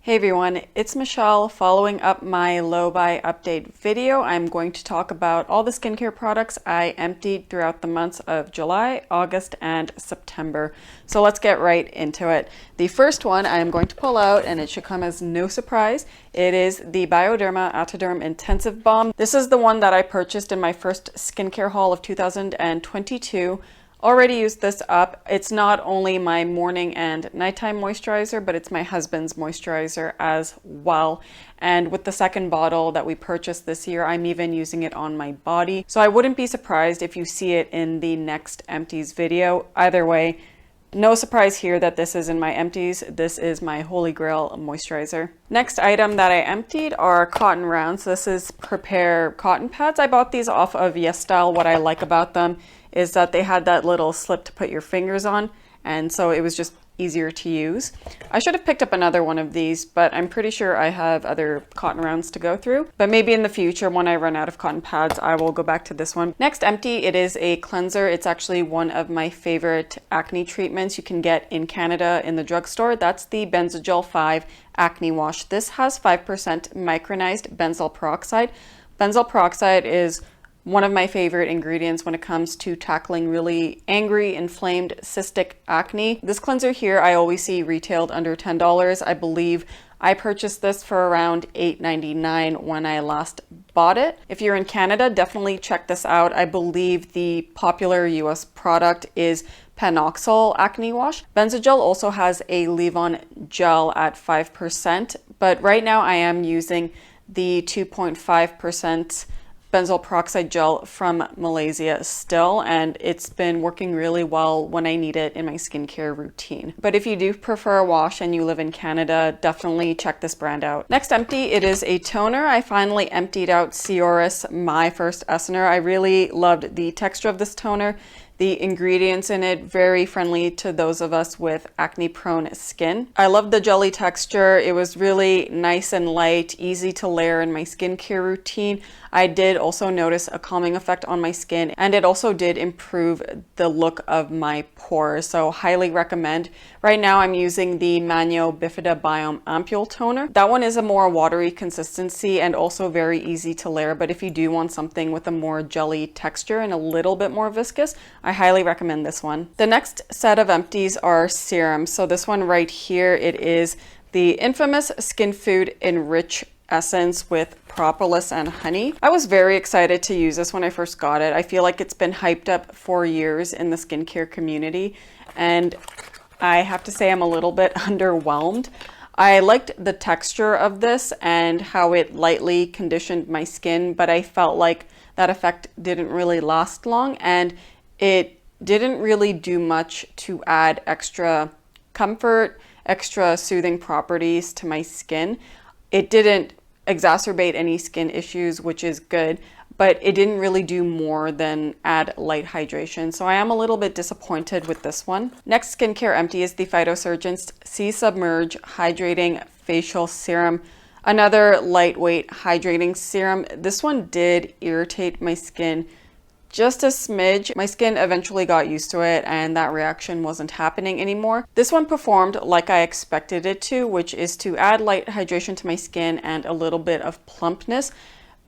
Hey everyone, it's Michelle. Following up my low buy update video, I'm going to talk about all the skincare products I emptied throughout the months of July, August, and September. So let's get right into it. The first one I am going to pull out, and it should come as no surprise. It is the Bioderma Atoderm Intensive Balm. This is the one that I purchased in my first skincare haul of 2022. Already used this up. It's not only my morning and nighttime moisturizer, but it's my husband's moisturizer as well. And with the second bottle that we purchased this year, I'm even using it on my body. So I wouldn't be surprised if you see it in the next Empties video. Either way, no surprise here that this is in my Empties. This is my Holy Grail moisturizer. Next item that I emptied are cotton rounds. This is Prepare cotton pads. I bought these off of YESSTYLE. What I like about them is that they had that little slip to put your fingers on, and so it was just easier to use. I should have picked up another one of these, but I'm pretty sure I have other cotton rounds to go through. But maybe in the future, when I run out of cotton pads, I will go back to this one. Next empty, it is a cleanser. It's actually one of my favorite acne treatments you can get in Canada in the drugstore. That's the Benzagel 5 Acne Wash. This has 5% micronized benzoyl peroxide. Benzoyl peroxide is one of my favorite ingredients when it comes to tackling really angry, inflamed, cystic acne. This cleanser here I always see retailed under $10. I believe I purchased this for around $8.99 when I last bought it. If you're in Canada, definitely check this out. I believe the popular US product is Panoxyl Acne Wash. Benzagel also has a leave-on gel at 5%, but right now I am using the 2.5% benzoyl peroxide gel from Malaysia still, and it's been working really well when I need it in my skincare routine. But if you do prefer a wash and you live in Canada, definitely check this brand out. Next empty, it is a toner. I finally emptied out Sioris, my first Essener. I really loved the texture of this toner. The ingredients in it, very friendly to those of us with acne-prone skin. I love the jelly texture. It was really nice and light, easy to layer in my skincare routine. I did also notice a calming effect on my skin, and it also did improve the look of my pores, so highly recommend. Right now I'm using the Manio Bifida Biome Ampule Toner. That one is a more watery consistency and also very easy to layer, but if you do want something with a more jelly texture and a little bit more viscous, I highly recommend this one. The next set of empties are serums. So this one right here, it is the infamous Skinfood Enrich essence with propolis and honey. I was very excited to use this when I first got it. I feel like it's been hyped up for years in the skincare community, and I have to say I'm a little bit underwhelmed. I liked the texture of this and how it lightly conditioned my skin, but I felt like that effect didn't really last long, and it didn't really do much to add extra comfort, extra soothing properties to my skin. It didn't exacerbate any skin issues, which is good, but it didn't really do more than add light hydration. So I am a little bit disappointed with this one. Next skincare empty is the Phytosurgeon's Submerge Hydrating Facial Serum. Another lightweight hydrating serum. This one did irritate my skin just a smidge. My skin eventually got used to it, and that reaction wasn't happening anymore. This one performed like I expected it to, which is to add light hydration to my skin and a little bit of plumpness.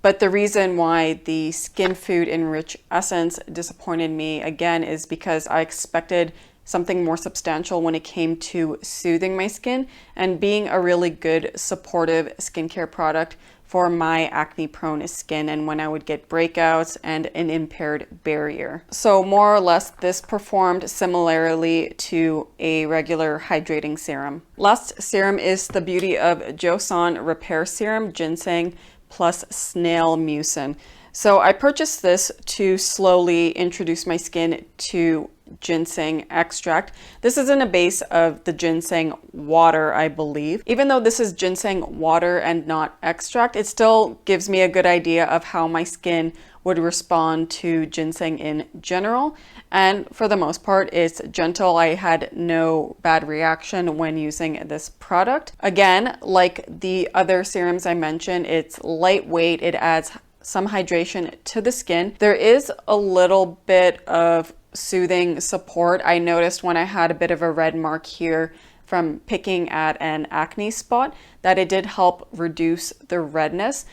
But the reason why the Skinfood Enrich essence disappointed me again is because I expected something more substantial when it came to soothing my skin and being a really good supportive skincare product for my acne-prone skin and when I would get breakouts and an impaired barrier. So more or less, this performed similarly to a regular hydrating serum. Last serum is the Beauty of Josen Repair Serum, Ginseng plus Snail Mucin. So I purchased this to slowly introduce my skin to ginseng extract. This is in a base of the ginseng water, I believe. Even though this is ginseng water and not extract, it still gives me a good idea of how my skin would respond to ginseng in general. And for the most part, it's gentle. I had no bad reaction when using this product. Again, like the other serums I mentioned, it's lightweight. It adds some hydration to the skin. There is a little bit of soothing support. I noticed when I had a bit of a red mark here from picking at an acne spot, that it did help reduce the redness,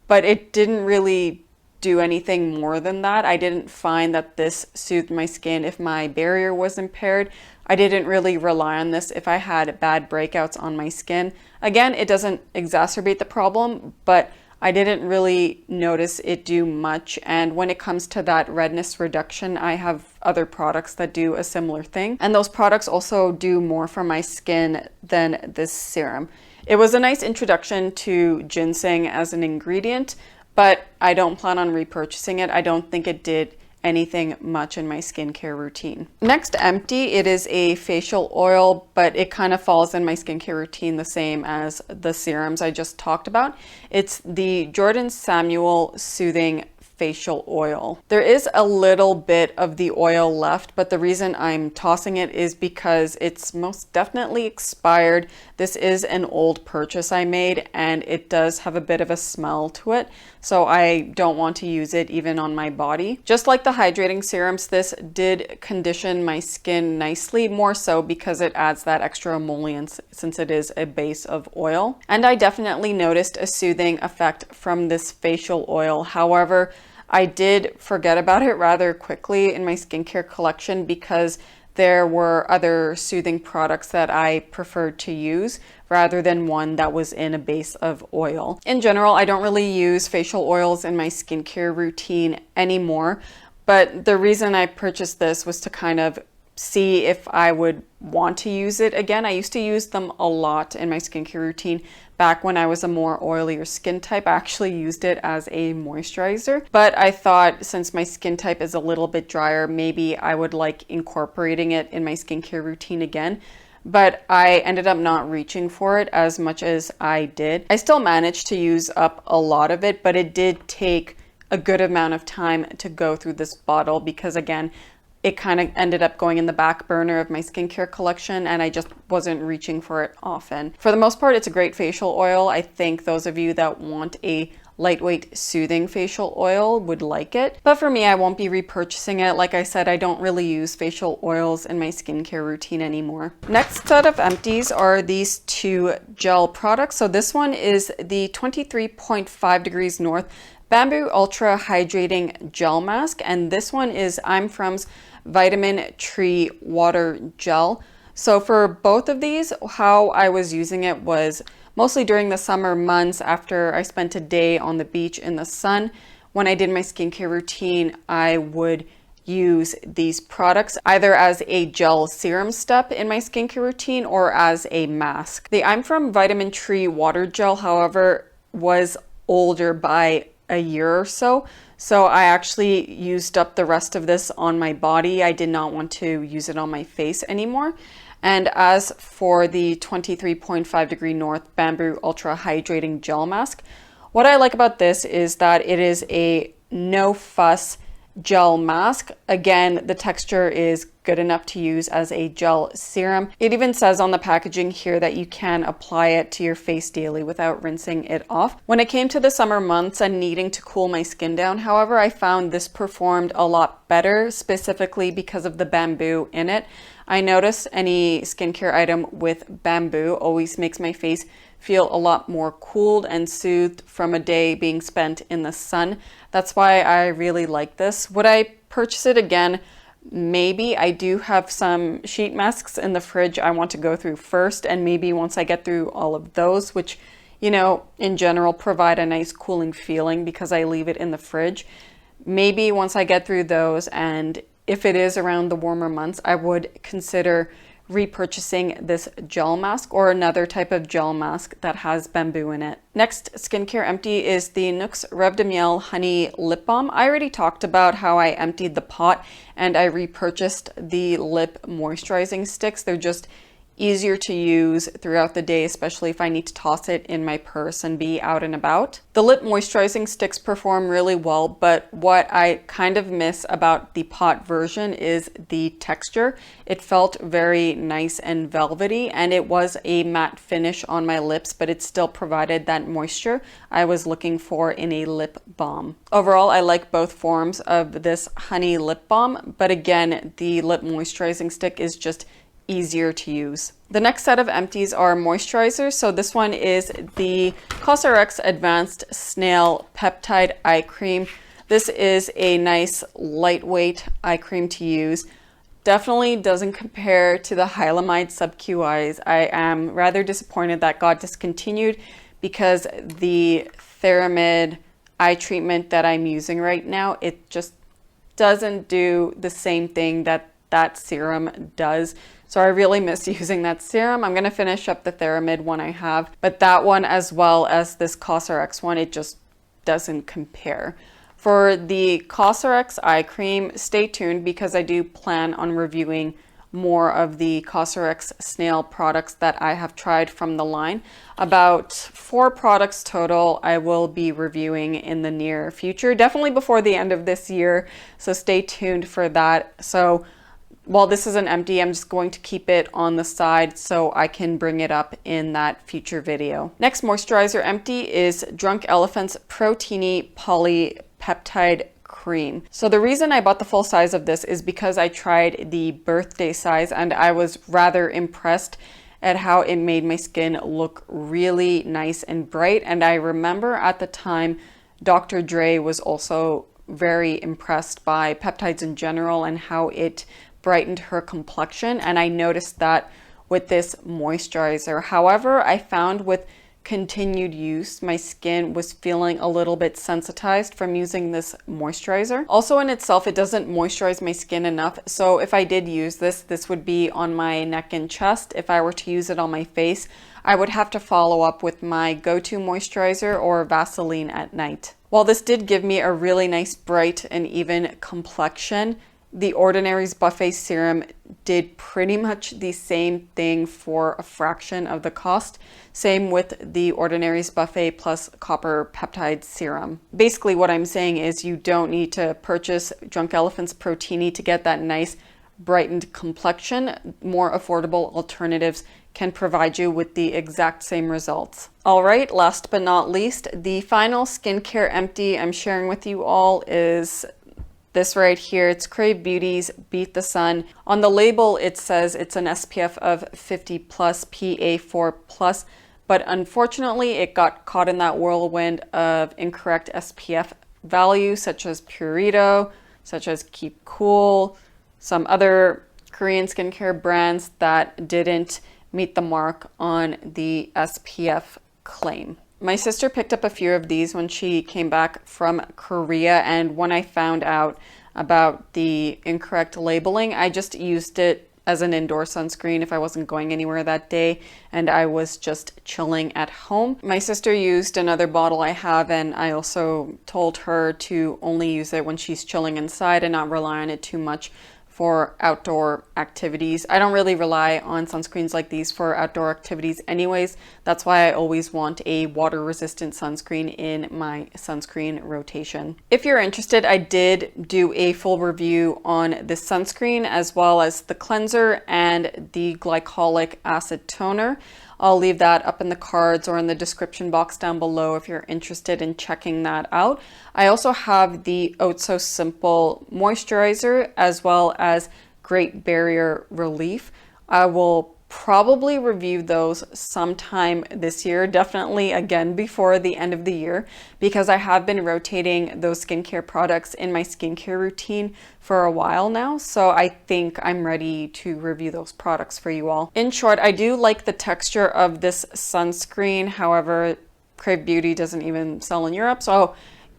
but it didn't really do anything more than that. I didn't find that this soothed my skin if my barrier was impaired. I didn't really rely on this if I had bad breakouts on my skin. Again, it doesn't exacerbate the problem, but I didn't really notice it do much. And when it comes to that redness reduction, I have other products that do a similar thing. And those products also do more for my skin than this serum. It was a nice introduction to ginseng as an ingredient, but I don't plan on repurchasing it. I don't think it did anything much in my skincare routine. Next, Empty. It is a facial oil, but it kind of falls in my skincare routine the same as the serums I just talked about. It's the Jordan Samuel Soothing Facial Oil. There is a little bit of the oil left, but the reason I'm tossing it is because it's most definitely expired. This is an old purchase I made, and it does have a bit of a smell to it, so I don't want to use it even on my body. Just like the hydrating serums, this did condition my skin nicely, more so because it adds that extra emollient since it is a base of oil. And I definitely noticed a soothing effect from this facial oil. However, I did forget about it rather quickly in my skincare collection because there were other soothing products that I preferred to use rather than one that was in a base of oil. In general, I don't really use facial oils in my skincare routine anymore, but the reason I purchased this was to kind of see if I would want to use it again. I used to use them a lot in my skincare routine back when I was a more oilier skin type. I actually used it as a moisturizer, but I thought since my skin type is a little bit drier, maybe I would like incorporating it in my skincare routine again. But I ended up not reaching for it as much as I did. I still managed to use up a lot of it, but it did take a good amount of time to go through this bottle because, again, it kind of ended up going in the back burner of my skincare collection and I just wasn't reaching for it often. For the most part, it's a great facial oil. I think those of you that want a lightweight soothing facial oil would like it. But for me, I won't be repurchasing it. Like I said, I don't really use facial oils in my skincare routine anymore. Next set of empties are these two gel products. So this one is the 23.5 degrees north Bamboo Ultra Hydrating Gel Mask, and this one is I'm From's Vitamin Tree Water Gel. So for both of these, how I was using it was mostly during the summer months after I spent a day on the beach in the sun. When I did my skincare routine, I would use these products either as a gel serum step in my skincare routine or as a mask. The I'm From Vitamin Tree Water Gel, however, was older by a year or so. So I actually used up the rest of this on my body. I did not want to use it on my face anymore. And as for the 23.5 degree north Bamboo Ultra Hydrating Gel Mask, what I like about this is that it is a no fuss gel mask. Again, the texture is good enough to use as a gel serum. It even says on the packaging here that you can apply it to your face daily without rinsing it off. When it came to the summer months and needing to cool my skin down, however, I found this performed a lot better, specifically because of the bamboo in it. I notice any skincare item with bamboo always makes my face feel a lot more cooled and soothed from a day being spent in the sun. That's why I really like this. Would I purchase it again? Maybe. I do have some sheet masks in the fridge I want to go through first, and maybe once I get through all of those, which, you know, in general provide a nice cooling feeling because I leave it in the fridge. Maybe once I get through those, and if it is around the warmer months, I would consider repurchasing this gel mask or another type of gel mask that has bamboo in it. Next skincare empty is the Nuxe Reve de Miel Honey Lip Balm. I already talked about how I emptied the pot and I repurchased the lip moisturizing sticks. They're just easier to use throughout the day, especially if I need to toss it in my purse and be out and about. The lip moisturizing sticks perform really well, but what I kind of miss about the pot version is the texture. It felt very nice and velvety, and it was a matte finish on my lips, but it still provided that moisture I was looking for in a lip balm. Overall, I like both forms of this honey lip balm, but again, the lip moisturizing stick is just easier to use. The next set of empties are moisturizers. So this one is the COSRX Advanced Snail Peptide Eye Cream. This is a nice lightweight eye cream to use. Definitely doesn't compare to the Hylamide Sub-Q Eyes. I am rather disappointed that got discontinued because the Theramid eye treatment that I'm using right now, it just doesn't do the same thing that that serum does. So I really miss using that serum. I'm going to finish up the Theramid one I have, but that one as well as this COSRX one, it just doesn't compare. For the COSRX eye cream, stay tuned because I do plan on reviewing more of the COSRX Snail products that I have tried from the line. About 4 products total I will be reviewing in the near future, definitely before the end of this year. So stay tuned for that. So while this is an empty, I'm just going to keep it on the side so I can bring it up in that future video. Next moisturizer empty is Drunk Elephant's Protini Polypeptide Cream. So the reason I bought the full size of this is because I tried the birthday size and I was rather impressed at how it made my skin look really nice and bright. And I remember at the time, Dr. Dre was also very impressed by peptides in general and how it brightened her complexion, and I noticed that with this moisturizer. However, I found with continued use, my skin was feeling a little bit sensitized from using this moisturizer. Also in itself, it doesn't moisturize my skin enough. So if I did use this, this would be on my neck and chest. If I were to use it on my face, I would have to follow up with my go-to moisturizer or Vaseline at night. While this did give me a really nice bright and even complexion, the Ordinary's Buffet Serum did pretty much the same thing for a fraction of the cost. Same with the Ordinary's Buffet plus Copper Peptide Serum. Basically what I'm saying is you don't need to purchase Drunk Elephant's Protini to get that nice brightened complexion. More affordable alternatives can provide you with the exact same results. All right, last but not least, the final skincare empty I'm sharing with you all is this right here. It's Krave Beauty's Beat the Sun. On the label, it says it's an SPF of 50 plus, PA4 plus, but unfortunately it got caught in that whirlwind of incorrect SPF values such as Purito, such as Keep Cool, some other Korean skincare brands that didn't meet the mark on the SPF claim. My sister picked up a few of these when she came back from Korea, and when I found out about the incorrect labeling, I just used it as an indoor sunscreen if I wasn't going anywhere that day and I was just chilling at home. My sister used another bottle I have, and I also told her to only use it when she's chilling inside and not rely on it too much for outdoor activities. I don't really rely on sunscreens like these for outdoor activities anyways. That's why I always want a water resistant sunscreen in my sunscreen rotation. If you're interested, I did do a full review on this sunscreen as well as the cleanser and the glycolic acid toner. I'll leave that up in the cards or in the description box down below if you're interested in checking that out. I also have the Oh So Simple moisturizer as well as Great Barrier Relief. I will probably review those sometime this year, definitely again before the end of the year, because I have been rotating those skincare products in my skincare routine for a while now. So I think I'm ready to review those products for you all. In short, I do like the texture of this sunscreen. However, Krave Beauty doesn't even sell in Europe. So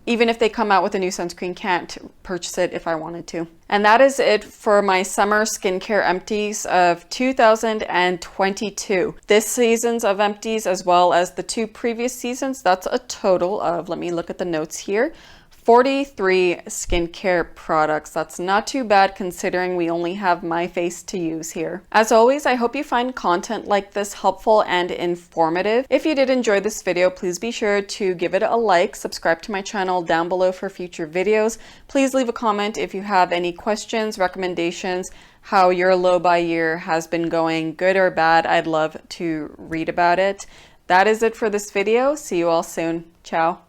even if they come out with a new sunscreen, can't purchase it if I wanted to. And that is it for my summer skincare empties of 2022. This season's of empties as well as the 2 previous seasons, that's a total of, let me look at the notes here, 43 skincare products. That's not too bad considering we only have my face to use here. As always, I hope you find content like this helpful and informative. If you did enjoy this video, please be sure to give it a like, subscribe to my channel down below for future videos. Please leave a comment if you have any questions, recommendations, how your low buy year has been going, good or bad. I'd love to read about it. That is it for this video. See you all soon. Ciao.